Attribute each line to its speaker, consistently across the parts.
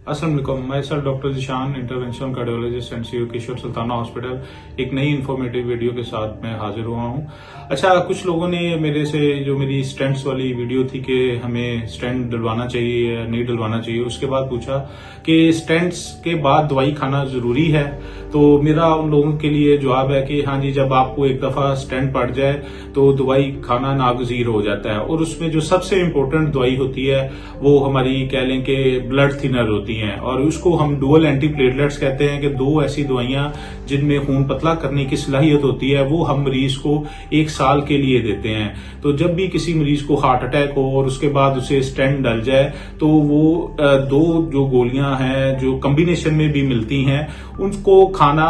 Speaker 1: अस्सलाम वालेकुम। मैं sir doctor Zishan, interventional cardiologist and CEO Kishore Sultana hospital, एक नई इन्फॉर्मेटिव वीडियो के साथ मैं हाजिर हुआ हूँ। अच्छा, कुछ लोगों ने मेरे से जो मेरी स्टेंट्स वाली वीडियो थी कि हमें स्टेंट डलवाना चाहिए या नहीं डलवाना चाहिए, उसके बाद पूछा कि स्टेंट्स के बाद दवाई खाना जरूरी है। तो मेरा उन लोगों के लिए जवाब है कि हाँ जी, जब आपको एक दफा स्टेंट पड़ जाए तो दवाई खाना नागजीर हो जाता है। और उसमें जो सबसे इम्पोर्टेंट दवाई होती है वो हमारी कह लें कि ब्लड थिनर होती हैं, और उसको हम डुअल एंटीप्लेटलेट्स कहते हैं कि दो ऐसी दवाइयां जिनमें खून पतला करने की सलाहियत होती है, वो हम मरीज को 1 साल के लिए देते हैं। तो जब भी किसी मरीज को हार्ट अटैक हो और उसके बाद उसे स्टेंट डल जाए तो वो दो जो गोलियां हैं जो कॉम्बिनेशन में भी मिलती हैं, उनको खाना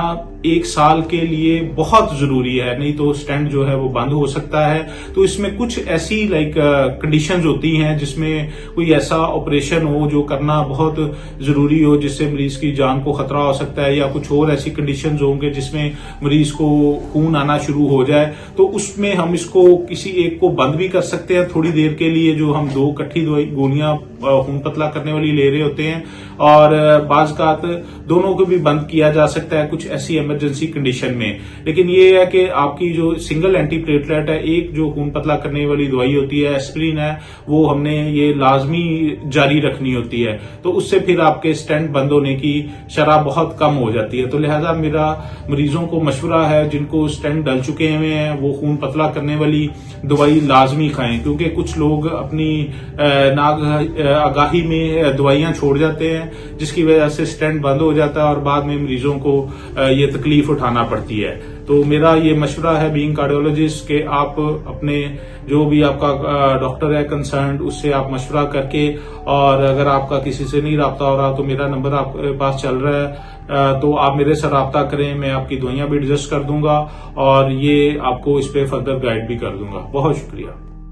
Speaker 1: 1 साल के लिए बहुत जरूरी है, नहीं तो स्टेंट जो है वो बंद हो सकता है। तो इसमें कुछ ऐसी कंडीशंस होती हैं जिसमें कोई ऐसा ऑपरेशन हो जो करना बहुत जरूरी हो, जिससे मरीज की जान को खतरा हो सकता है, या कुछ और ऐसी कंडीशंस होंगे जिसमें मरीज को खून आना शुरू हो जाए, तो उसमें हम इसको किसी एक को बंद भी कर सकते हैं थोड़ी देर के लिए, जो हम 2 इकट्ठी गोलियां खून पतला करने वाली ले रहे होते हैं, और बाज़-औक़ात दोनों को भी बंद किया जा सकता है कुछ ऐसी इमरजेंसी कंडीशन में। लेकिन ये है कि आपकी जो सिंगल एंटीप्लेटलेट है, एक जो खून पतला करने वाली दवाई होती है एस्पिरिन है, वो हमने ये लाजमी जारी रखनी होती है, तो उससे फिर आपके स्टेंट बंद होने की शरह बहुत कम हो जाती है। तो लिहाजा मेरा मरीजों को मशवरा है जिनको स्टेंट डल चुके हुए हैं वो खून पतला करने वाली दवाई लाजमी खाएं, क्योंकि कुछ लोग अपनी आगाही में दवाइयां छोड़ जाते हैं जिसकी वजह से स्टेंट बंद हो जाता है और बाद में मरीजों को ये तकलीफ उठाना पड़ती है। तो मेरा ये मशवरा है बीइंग कार्डियोलॉजिस्ट के आप अपने जो भी आपका डॉक्टर है कंसर्न, उससे आप मशवरा करके, और अगर आपका किसी से नहीं राब्ता हो रहा तो मेरा नंबर आपके पास चल रहा है, तो आप मेरे से राब्ता करें, मैं आपकी दवाइयां भी एडजस्ट कर दूंगा और ये आपको इस पे फर्दर गाइड भी कर दूंगा। बहुत शुक्रिया।